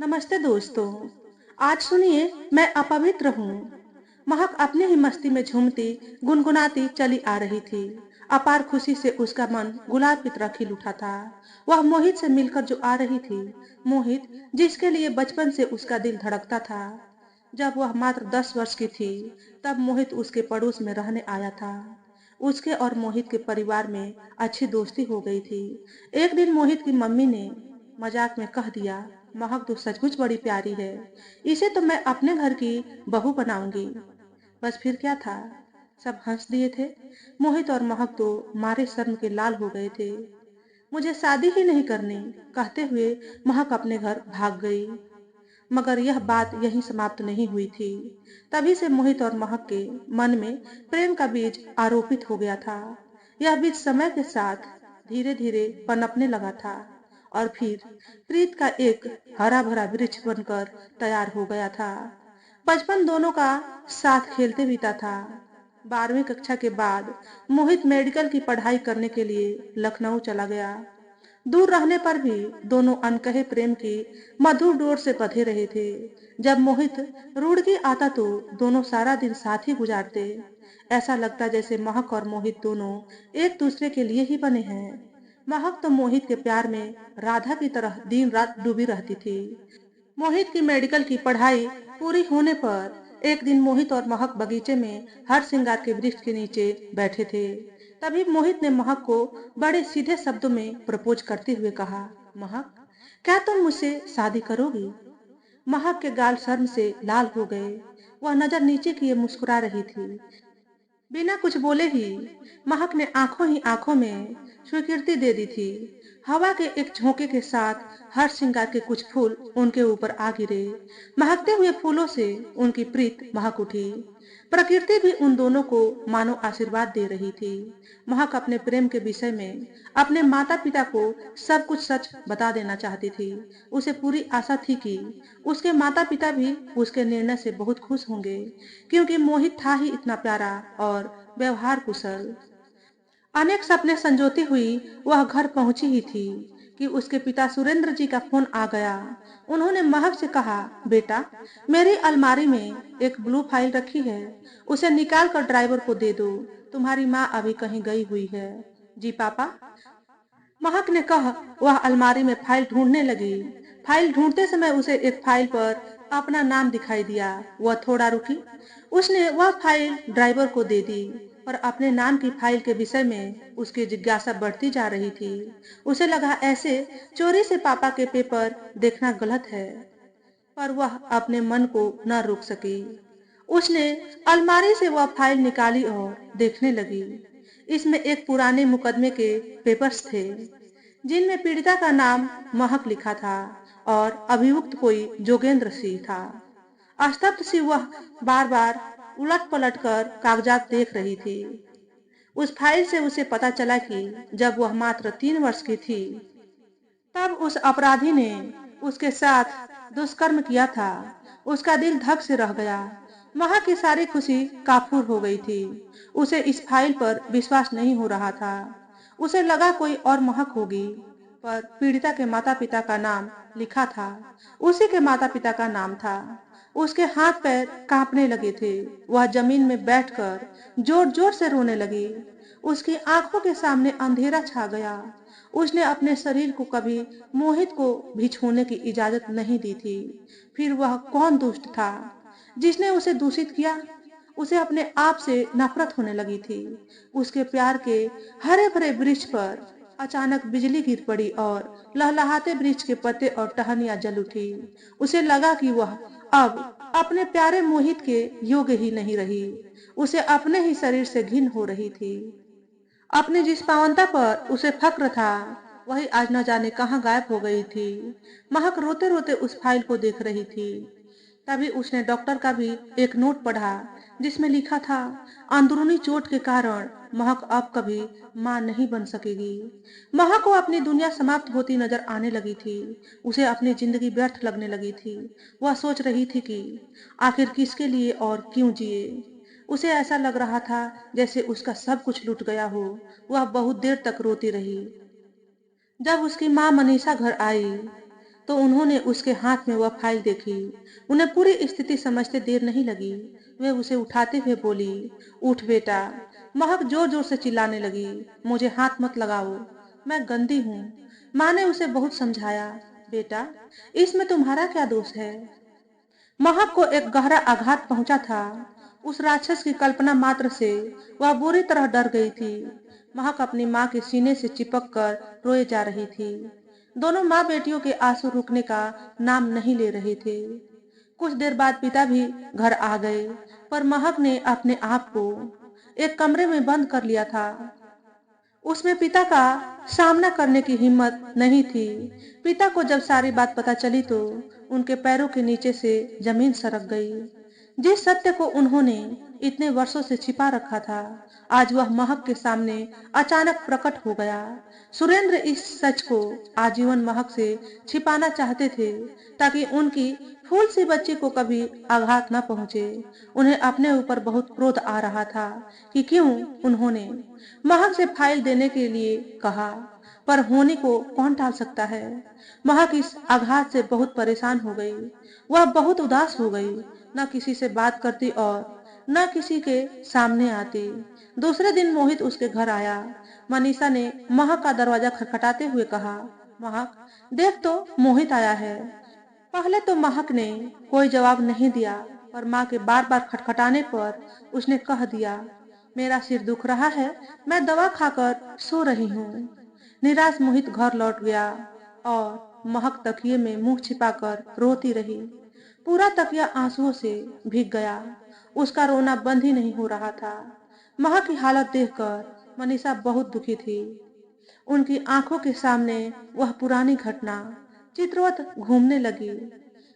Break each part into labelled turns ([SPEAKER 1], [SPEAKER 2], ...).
[SPEAKER 1] नमस्ते दोस्तों। आज सुनिए, मैं अपवित्र हूँ। महक अपनी ही मस्ती में झूमती गुनगुनाती चली आ रही थी। अपार खुशी से उसका मन गुलाब की तरह खिल उठा था। वह मोहित से मिलकर जो आ रही थी, मोहित जिसके लिए बचपन से उसका दिल धड़कता था। जब वह मात्र 10 वर्ष की थी, तब मोहित उसके पड़ोस में रहने आया था। उसके और मोहित के परिवार में अच्छी दोस्ती हो गई थी। एक दिन मोहित की मम्मी ने मजाक में कह दिया, महक तो सचमुच बड़ी प्यारी है, इसे तो मैं अपने घर की बहू बनाऊंगी। बस फिर क्या था, सब हंस दिए थे। मोहित और महक तो मारे शर्म के लाल हो गए थे। मुझे शादी ही नहीं करनी कहते हुए महक अपने घर भाग गई। मगर यह बात यहीं समाप्त नहीं हुई थी। तभी से मोहित और महक के मन में प्रेम का बीज आरोपित हो गया था। यह बीज समय के साथ धीरे धीरे पनपने लगा था और फिर प्रीत का एक हरा भरा वृक्ष बनकर तैयार हो गया था। बचपन दोनों का साथ खेलते बीता था। 12वीं कक्षा के बाद मोहित मेडिकल की पढ़ाई करने के लिए लखनऊ चला गया। दूर रहने पर भी दोनों अनकहे प्रेम की मधुर डोर से बंधे रहे थे। जब मोहित रुड़की आता तो दोनों सारा दिन साथ ही गुजारते। ऐसा लगता जैसे महक और मोहित दोनों एक दूसरे के लिए ही बने हैं। महक तो मोहित के प्यार में राधा की तरह दिन रात डूबी रहती थी। मोहित की मेडिकल की पढ़ाई पूरी होने पर एक दिन मोहित और महक बगीचे में हर श्रृंगार के वृक्ष के नीचे बैठे थे। तभी मोहित ने महक को बड़े सीधे शब्दों में प्रपोज करते हुए कहा, महक, क्या तुम मुझसे शादी करोगी? महक के गाल शर्म से लाल हो गए। वह नजर नीचे किए मुस्कुरा रही थी। बिना कुछ बोले ही महक ने आंखों ही आंखों में स्वीकृति दे दी थी। हवा के एक झोंके के साथ हर श्रृंगार के कुछ फूल उनके ऊपर आ गिरे। महकते हुए फूलों से उनकी प्रीत महक उठी। प्रकृति भी उन दोनों को मानो आशीर्वाद दे रही थी। महक अपने प्रेम के विषय में अपने माता पिता को सब कुछ सच बता देना चाहती थी। उसे पूरी आशा थी कि उसके माता पिता भी उसके निर्णय से बहुत खुश होंगे, क्योंकि मोहित था ही इतना प्यारा और व्यवहार कुशल। अनेक सपने संजोती हुई वह घर पहुंची ही थी कि उसके पिता सुरेंद्र जी का फोन आ गया। उन्होंने महक से कहा, बेटा, मेरी अलमारी में एक ब्लू फाइल रखी है, उसे निकाल कर ड्राइवर को दे दो, तुम्हारी माँ अभी कहीं गई हुई है। जी पापा। महक ने कहा। वह अलमारी में फाइल ढूंढने लगी। फाइल ढूंढते समय उसे एक फाइल पर अपना नाम दिखाई दिया। वह थोड़ा रुकी। उसने वह फाइल ड्राइवर को दे दी। पर अपने नाम की फाइल के विषय में उसकी जिज्ञासा बढ़ती जा रही थी। उसे लगा ऐसे चोरी से पापा के पेपर देखना गलत है। पर वह अपने मन को न रोक सकी। उसने अलमारी से वह फाइल निकाली और देखने लगी। इसमें एक पुराने मुकदमे के पेपर्स थे, जिनमें पीड़िता का नाम महक लिखा था और अभियुक्त कोई जोगेंद्र सिंह था। स्तब्ध सी वह बार बार उलट पलट कर कागजात देख रही थी। उस फाइल से उसे पता चला कि जब वह मात्र 3 वर्ष की थी, तब उस अपराधी ने उसके साथ दुष्कर्म किया था। उसका दिल धक से रह गया। महक की सारी खुशी काफूर हो गई थी। उसे इस फाइल पर विश्वास नहीं हो रहा था। उसे लगा कोई और महक होगी, पर पीड़िता के माता पिता का नाम लिखा था। उसी के माता पिता का नाम था। उसके हाथ पैर कांपने लगे थे। वह जमीन में बैठकर जोर जोर से रोने लगी। उसकी आंखों के सामने अंधेरा छा गया। उसने अपने शरीर को कभी मोहित को भी छूने की इजाजत नहीं दी थी। फिर वह कौन दुष्ट था जिसने उसे दूषित किया? उसे अपने आप से नफरत होने लगी थी। उसके प्यार के हरे भरे वृक्ष पर अचानक बिजली गिर पड़ी और लहलहाते वृक्ष के पत्ते और टहनियां जल उठी। उसे लगा कि वह अब अपने प्यारे मोहित के योग्य ही नहीं रही। उसे अपने ही शरीर से घिन हो रही थी। अपनी जिस पावनता पर उसे फक्र था, वही आज न जाने कहाँ गायब हो गई थी। महक रोते रोते उस फाइल को देख रही थी। तभी उसने डॉक्टर का भी एक नोट पढ़ा, जिसमें लिखा था, अंदरूनी चोट के कारण महक अब कभी मां नहीं बन सकेगी। महक को अपनी दुनिया समाप्त होती नजर आने लगी थी। उसे अपनी जिंदगी व्यर्थ लगने लगी थी। वह सोच रही थी कि आखिर किसके लिए और क्यों जिए। उसे ऐसा लग रहा था जैसे उसका सब कुछ लुट गया हो। वह बहुत देर तक रोती रही। जब उसकी माँ मनीषा घर आई, तो उन्होंने उसके हाथ में वह फाइल देखी। उन्हें पूरी स्थिति समझते देर नहीं लगी। वे उसे उठाते हुए बोली, उठ बेटा। महक जोर जोर से चिल्लाने लगी, मुझे हाथ मत लगाओ, मैं गंदी हूँ। माँ ने उसे बहुत समझाया, बेटा इसमें तुम्हारा क्या दोष है। महक को एक गहरा आघात पहुंचा था। उस राक्षस की कल्पना मात्र से वह बुरी तरह डर गई थी। महक अपनी माँ के सीने से चिपक कर रोए जा रही थी। दोनों माँ बेटियों के आंसू रुकने का नाम नहीं ले रहे थे। कुछ देर बाद पिता भी घर आ गए, पर महक ने अपने आप को एक कमरे में बंद कर लिया था। उसमें पिता का सामना करने की हिम्मत नहीं थी। पिता को जब सारी बात पता चली तो उनके पैरों के नीचे से जमीन सरक गई। जिस सत्य को उन्होंने इतने वर्षों से छिपा रखा था, आज वह महक के सामने अचानक प्रकट हो गया। सुरेंद्र इस सच को आजीवन महक से छिपाना चाहते थे, ताकि उनकी फूल सी बच्ची को कभी आघात न पहुंचे। उन्हें अपने ऊपर बहुत क्रोध आ रहा था कि क्यों उन्होंने महक से फाइल देने के लिए कहा, पर होनी को कौन टाल सकता है। महक इस आघात से बहुत परेशान हो गई। वह बहुत उदास हो गई, न किसी से बात करती और न किसी के सामने आती। दूसरे दिन मोहित उसके घर आया। मनीषा ने महक का दरवाजा खटखटाते हुए कहा, महक देख तो मोहित आया है। पहले तो महक ने कोई जवाब नहीं दिया, पर माँ के बार बार खटखटाने पर उसने कह दिया, मेरा सिर दुख रहा है, मैं दवा खाकर सो रही हूँ। निराश मोहित घर लौट गया और महक तकिए में मुंह छिपाकर रोती रही। पूरा तकिया आंसुओं से भीग गया। उसका रोना बंद ही नहीं हो रहा था। महक की हालत देखकर मनीषा बहुत दुखी थी। उनकी आंखों के सामने वह पुरानी घटना चित्रवत घूमने लगी।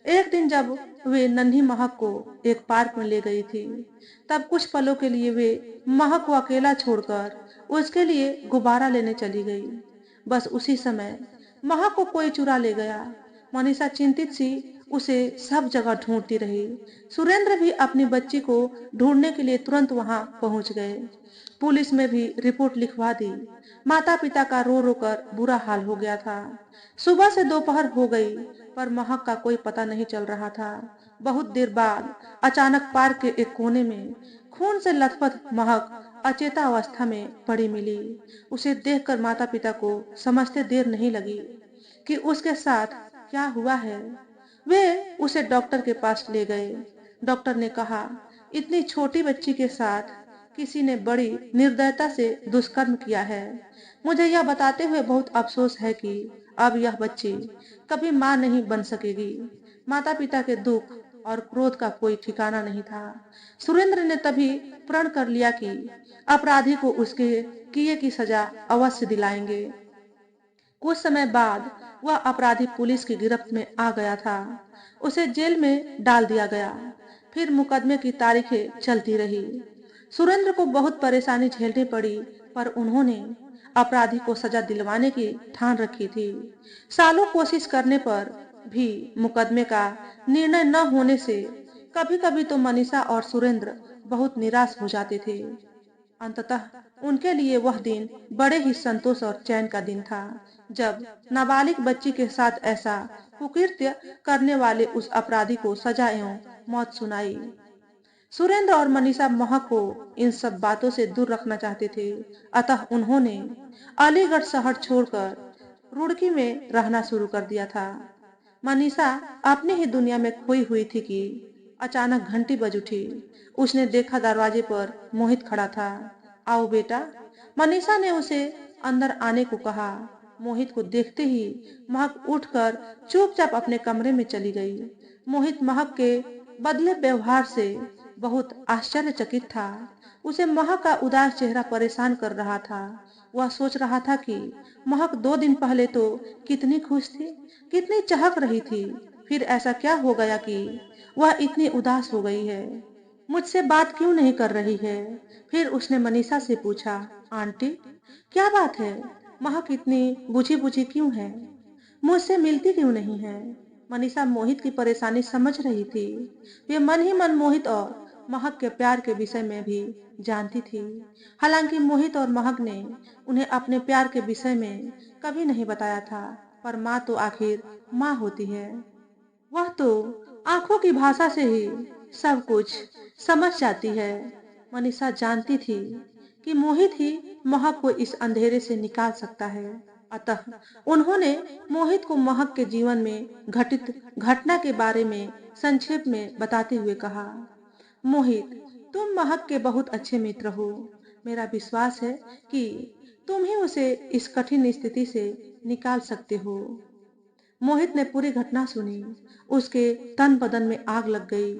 [SPEAKER 1] एक दिन जब वे नन्ही महक को एक पार्क में ले गई थी, तब कुछ पलों के लिए वे महक को अकेला छोड़कर उसके लिए गुब्बारा लेने चली गई। बस उसी समय महक को कोई चुरा ले गया। मनीषा चिंतित सी उसे सब जगह ढूंढती रही। सुरेंद्र भी अपनी बच्ची को ढूंढने के लिए तुरंत वहां पहुंच गए। पुलिस में भी रिपोर्ट लिखवा दी। माता पिता का रो रो कर बुरा हाल हो गया था। सुबह से दोपहर हो गई, पर महक का कोई पता नहीं चल रहा था। बहुत देर बाद अचानक पार्क के एक कोने में खून से लथपथ महक अचेता अवस्था में पड़ी मिली। उसे देखकर माता पिता को समझते देर नहीं लगी कि उसके साथ क्या हुआ है। वे उसे डॉक्टर के पास ले गए। डॉक्टर ने कहा, इतनी छोटी बच्ची के साथ किसी ने बड़ी निर्दयता से दुष्कर्म किया है। मुझे यह बताते हुए बहुत अफसोस है कि अब यह बच्ची कभी मां नहीं बन सकेगी। माता पिता के दुख और क्रोध का कोई ठिकाना नहीं था। सुरेंद्र ने तभी प्रण कर लिया कि अपराधी को उसके किए की सजा अवश्य दिलाएंगे। कुछ समय बाद वह अपराधी पुलिस की गिरफ्त में आ गया था। उसे जेल में डाल दिया गया। फिर मुकदमे की तारीखें चलती रही। सुरेंद्र को बहुत परेशानी झेलनी पड़ी, पर उन्होंने अपराधी को सजा दिलवाने की ठान रखी थी। सालों कोशिश करने पर भी मुकदमे का निर्णय न होने से कभी कभी तो मनीषा और सुरेंद्र बहुत निराश हो जाते थे। अंततः उनके लिए वह दिन बड़े ही संतोष और चैन का दिन था, जब नाबालिग बच्ची के साथ ऐसा कुकृत्य करने वाले उस अपराधी को सजा एवं मौत सुनाई। सुरेंद्र और मनीषा महक को इन सब बातों से दूर रखना चाहते थे, अतः उन्होंने अलीगढ़ शहर छोड़कर रुड़की में रहना शुरू कर दिया था। मनीषा अपनी ही दुनिया में खोई हुई थी कि अचानक घंटी बज उठी। उसने देखा दरवाजे पर मोहित खड़ा था। आओ बेटा, मनीषा ने उसे अंदर आने को कहा। मोहित को देखते ही महक उठकर चुपचाप अपने कमरे में चली गई। मोहित महक के बदले व्यवहार से बहुत आश्चर्यचकित था। उसे महक का उदास चेहरा परेशान कर रहा था। वह सोच रहा था कि महक 2 दिन पहले तो कितनी खुश थी, कितनी चहक रही थी। फिर ऐसा क्या हो गया कि वह इतनी उदास हो गई है। मुझसे बात क्यों नहीं कर रही है। फिर उसने मनीषा से पूछा, आंटी क्या बात है, महक इतनी बुझी बुझी क्यों है, मुझसे मिलती क्यों नहीं है। मनीषा मोहित की परेशानी समझ रही थी। वे मन ही मन मोहित और महक के प्यार के विषय में भी जानती थी। हालांकि मोहित और महक ने उन्हें अपने प्यार के विषय में कभी नहीं बताया था। पर माँ तो आखिर माँ होती है। वह तो आंखों की भाषा से ही सब कुछ समझ जाती है। मनीषा जानती थी कि मोहित ही महक को इस अंधेरे से निकाल सकता है। अतः उन्होंने मोहित को महक के जीवन में घटित घटना के बारे में संक्षेप में बताते हुए कहा, मोहित, तुम महक के बहुत अच्छे मित्र हो। मेरा विश्वास है कि तुम ही उसे इस कठिन स्थिति से निकाल सकते हो। मोहित ने पूरी घटना सुनी। उसके तन बदन में आग लग गई।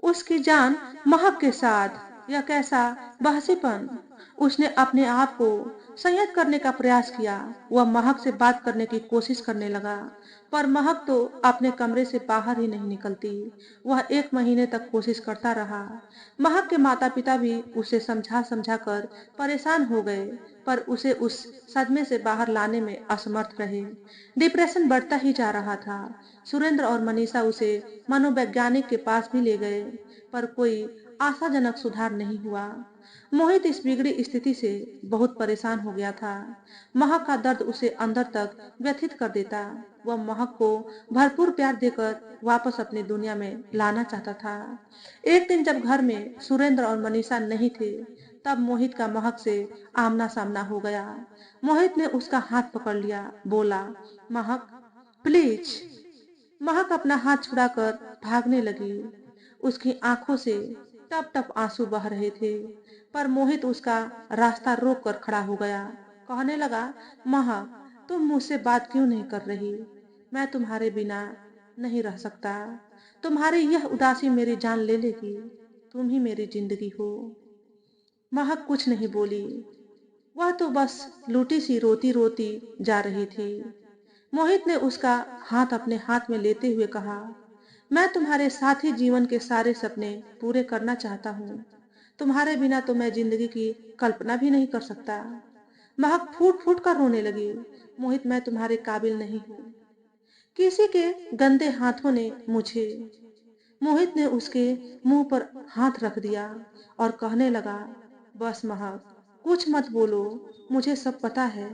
[SPEAKER 1] उसकी जान महक के साथ यह कैसा बहसीपन। उसने अपने आप को संयत करने का प्रयास किया। वह महक से बात करने की कोशिश करने लगा, पर महक तो अपने कमरे से बाहर ही नहीं निकलती। वह 1 महीने तक कोशिश करता रहा। महक के माता पिता भी उसे समझा समझा कर परेशान हो गए, पर उसे उस सदमे से बाहर लाने में असमर्थ रहे। डिप्रेशन बढ़ता ही जा रहा था। सुरेंद्र और मनीषा उसे मनोवैज्ञानिक के पास भी ले गए, पर कोई आशाजनक सुधार नहीं हुआ। मोहित इस बिगड़ी स्थिति से बहुत परेशान हो गया था। महक का दर्द उसे अंदर तक व्यथित कर देता। वह महक को भरपूर प्यार देकर वापस अपनी दुनिया में लाना चाहता था। एक दिन जब घर में सुरेंद्र और मनीषा नहीं थे, तब मोहित का महक से आमना सामना हो गया। मोहित ने उसका हाथ पकड़ लिया, बोला, महक, प्लीज। महक अपना हाथ छुड़ाकर भागने लगी। उसकी आंखों से टप टप आंसू बह रहे थे, पर मोहित उसका रास्ता रोक कर खड़ा हो गया। कहने लगा, महक, तुम मुझसे बात क्यों नहीं कर रही? मैं तुम्हारे बिना नहीं रह सकता। तुम्हारी यह उदासी मेरी जान ले लेगी। तुम ही मेरी जिंदगी हो। महक कुछ नहीं बोली। वह तो बस लूटी सी रोती रोती जा रही थी। मोहित ने उसका हाथ अपने हाथ में लेते हुए कहा, मैं तुम्हारे साथ ही जीवन के सारे सपने पूरे करना चाहता हूँ। तुम्हारे बिना तो मैं जिंदगी की कल्पना भी नहीं कर सकता। महक फूट फूट कर रोने लगी। मोहित, मैं तुम्हारे काबिल नहीं हूँ। किसी के गंदे हाथों ने मुझे। मोहित ने उसके मुंह पर हाथ रख दिया और कहने लगा, बस महक, कुछ मत बोलो। मुझे सब पता है।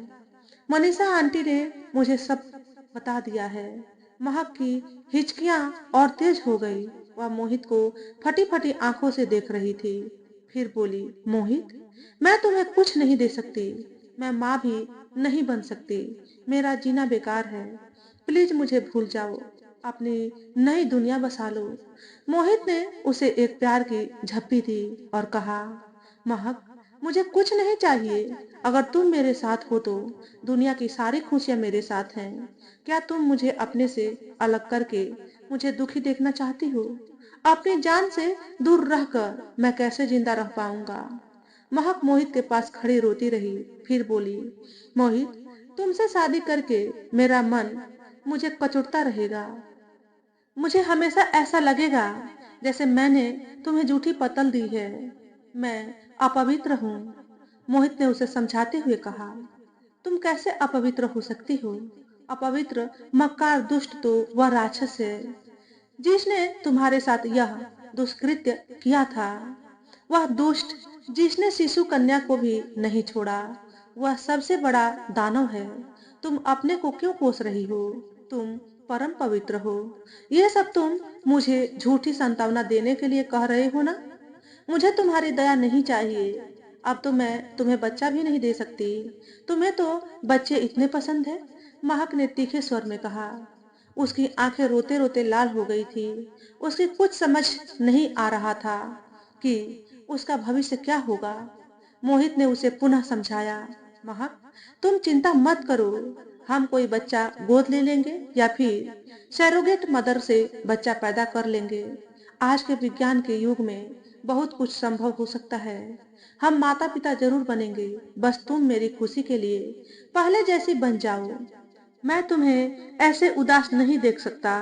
[SPEAKER 1] मनीषा आंटी ने मुझे सब बता दिया है। महक की हिचकियां और तेज हो गई। वह मोहित को फटी फटी आंखों से देख रही थी। फिर बोली, मोहित, मैं तुम्हें कुछ नहीं दे सकती। मैं माँ भी नहीं बन सकती। मेरा जीना बेकार है। प्लीज मुझे भूल जाओ। अपनी नई दुनिया बसा लो। मोहित ने उसे एक प्यार की झप्पी दी और कहा, महक, मुझे कुछ नहीं चाहिए। अगर तुम मेरे साथ हो तो दुनिया की सारी खुशियां मेरे साथ हैं। क्या तुम मुझे अपने से अलग करके मुझे दुखी देखना चाहती हो? अपनी जान से दूर रहकर मैं कैसे जिंदा रह पाऊंगा? महक मोहित के पास खड़ी रोती रही। फिर बोली, मोहित, तुमसे शादी करके मेरा मन मुझे कचोटता रहेगा। मुझे हमेशा ऐसा लगेगा जैसे मैंने तुम्हें झूठी पतल दी है। मैं अपवित्र हूँ। मोहित ने उसे समझाते हुए कहा, तुम कैसे अपवित्र हो सकती हो? अपवित्र, मक्कार, दुष्ट तो वह राक्षस है जिसने तुम्हारे साथ यह दुष्कृत्य किया था। वह दुष्ट जिसने शिशु कन्या को भी नहीं छोड़ा। वह सबसे बड़ा दानव है। तुम अपने को क्यों कोस रही हो? तुम परम पवित्र हो। ये सब तुम मुझे झूठी सांत्वना देने के लिए कह रहे हो ना? मुझे तुम्हारी दया नहीं चाहिए। अब तो मैं तुम्हें बच्चा भी नहीं दे सकती। तुम्हें तो बच्चे इतने पसंद है। महक ने तीखे स्वर में कहा। उसकी आंखें रोते रोते लाल हो गई थी। उसकी कुछ समझ नहीं आ रहा था कि उसका भविष्य क्या होगा। मोहित ने उसे पुनः समझाया, महक, तुम चिंता मत करो। हम कोई बच्चा गोद ले लेंगे या फिर सैरोगेट मदर से बच्चा पैदा कर लेंगे। आज के विज्ञान के युग में बहुत कुछ संभव हो सकता है। हम माता पिता जरूर बनेंगे। बस तुम मेरी खुशी के लिए पहले जैसी बन जाओ। मैं तुम्हें ऐसे उदास नहीं देख सकता।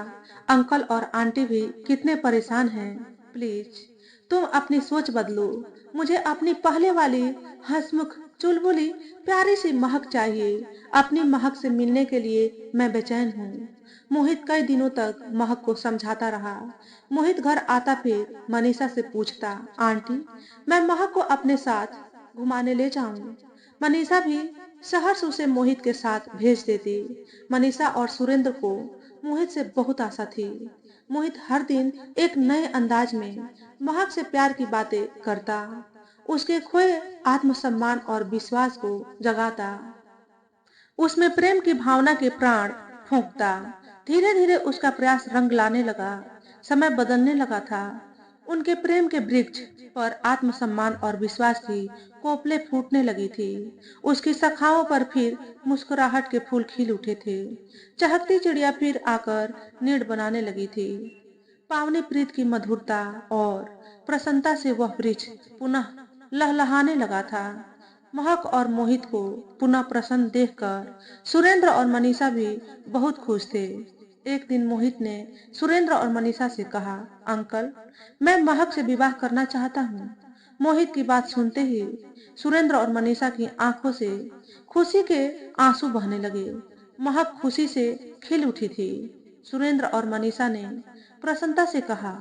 [SPEAKER 1] अंकल और आंटी भी कितने परेशान हैं। प्लीज तुम अपनी सोच बदलो। मुझे अपनी पहले वाली हंसमुख, चुलबुली, प्यारी सी महक चाहिए। अपनी महक से मिलने के लिए मैं बेचैन हूँ। मोहित कई दिनों तक महक को समझाता रहा। मोहित घर आता फिर मनीषा से पूछता, आंटी, मैं महक को अपने साथ घुमाने ले जाऊं? मनीषा भी सहर्ष उसे मोहित के साथ भेज देती। मनीषा और सुरेंद्र को मोहित से बहुत आशा थी। मोहित हर दिन एक नए अंदाज में महक से प्यार की बातें करता, उसके खोए आत्मसम्मान और विश्वास को जगाता, उसमें प्रेम की भावना के प्राण फूंकता। धीरे धीरे उसका प्रयास रंग लाने लगा, समय बदलने लगा था। उनके प्रेम के वृक्ष पर आत्मसम्मान और विश्वास की कोपलें फूटने लगी थी। उसकी शाखाओं पर फिर मुस्कुराहट के फूल खिल उठे थे। चहकती चिड़िया फिर आकर नीड़ बनाने लगी थी। पावनी प्रीत की मधुरता और प्रसन्नता से वह वृक्ष पुनः लहलहाने लगा था। महक और मोहित को पुनः प्रसन्न देखकर सुरेंद्र और मनीषा भी बहुत खुश थे। एक दिन मोहित ने सुरेंद्र और मनीषा से कहा, अंकल, मैं महक से विवाह करना चाहता हूँ। मोहित की बात सुनते ही सुरेंद्र और मनीषा की आंखों से खुशी के आंसू बहने लगे। महक खुशी से खिल उठी थी। सुरेंद्र और मनीषा ने प्रसन्नता से कहा,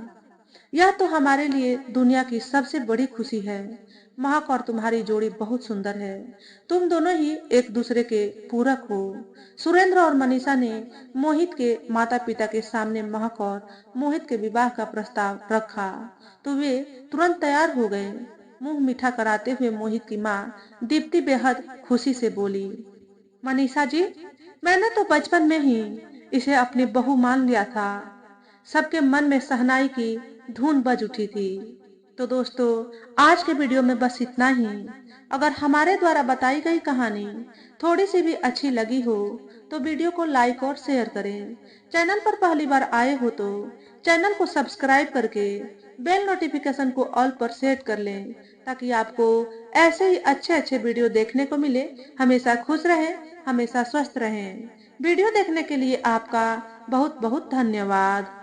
[SPEAKER 1] यह तो हमारे लिए दुनिया की सबसे बड़ी खुशी है। महक और तुम्हारी जोड़ी बहुत सुंदर है। तुम दोनों ही एक दूसरे के पूरक हो। सुरेंद्र और मनीषा ने मोहित के माता पिता के सामने महक और मोहित के विवाह का प्रस्ताव रखा तो वे तुरंत तैयार हो गए। मुंह मीठा कराते हुए मोहित की माँ दीप्ति बेहद खुशी से बोली, मनीषा जी, मैंने तो बचपन में ही इसे अपनी बहू मान लिया था। सबके मन में शहनाई की धुन बज उठी थी। तो दोस्तों, आज के वीडियो में बस इतना ही। अगर हमारे द्वारा बताई गई कहानी थोड़ी सी भी अच्छी लगी हो तो वीडियो को लाइक और शेयर करें। चैनल पर पहली बार आए हो तो चैनल को सब्सक्राइब करके बेल नोटिफिकेशन को ऑल पर सेट कर लें, ताकि आपको ऐसे ही अच्छे अच्छे वीडियो देखने को मिले। हमेशा खुश रहें, हमेशा स्वस्थ रहें। वीडियो देखने के लिए आपका बहुत बहुत धन्यवाद।